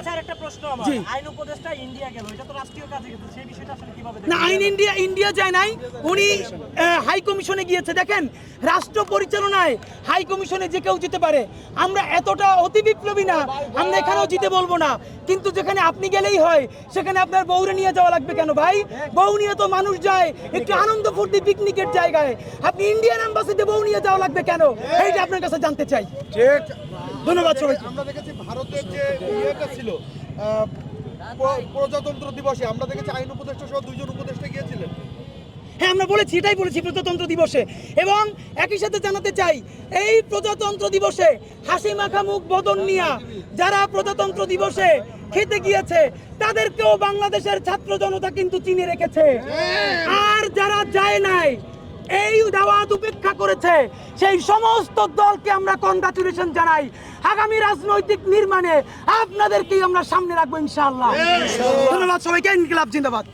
কাছে আরেকটা প্রশ্ন আমার, আইন উপদেষ্টা ইন্ডিয়া গেল, এটা তো রাষ্ট্রীয় কাজে গেছে, সেই বিষয়টা আসলে কিভাবে দেখেন? না, আইন ইন্ডিয়া যায় নাই, উনি হাই কমিশনে গিয়েছে। দেখেন, রাষ্ট্র পরিচালনায় হাই কমিশনে যে কেউ যেতে পারে। আমরা এতটা অতি বিপ্লবী না, আমরা এখানেও জিতে বলবো না, কিন্তু যেখানে আপনি গেলেই হয় সেখানে আপনার বউরে নিয়ে যাওয়া লাগবে কেন ভাই? বউ নিয়ে তো মানুষ যায় একটু আনন্দ ফুর্তি পিকনিকের জায়গায়, আপনি ইন্ডিয়ান এম্বাসিতে বউ নিয়ে যাওয়া লাগবে কেন? এইটা আপনার কাছে জানতে চাই। ঠিক। ধন্যবাদ সবাইকে। আমরা দেখেছি ভারতের যে ইয়েটা ছিল প্রজাতন্ত্র দিবসে, আমরা দেখেছি আইন উপদেষ্টা সহ 2 জন উপদেষ্টা গিয়েছিলেন। হ্যাঁ, আমরা বলেছি, এটাই বলেছি প্রজাতন্ত্র দিবসে। এবং একই সাথে জানাতে চাই, এই প্রজাতন্ত্র দিবসে হাসি মাখা মুখ বদন নিয়া যারা প্রজাতন্ত্র দিবসে খেতে গিয়েছে তাদেরকেও বাংলাদেশের ছাত্র জনতা কিন্তু চিনে রেখেছে। আর যারা যায় নাই, এই দাওয়াত উপেক্ষা করেছে, সেই সমস্ত দলকে আমরা কনগ্রাচুলেশন জানাই। আগামী রাজনৈতিক নির্মাণে আপনাদেরকেই আমরা সামনে রাখবো ইনশাআল্লাহ। ধন্যবাদ সবাইকে। ইনকিলাব জিন্দাবাদ।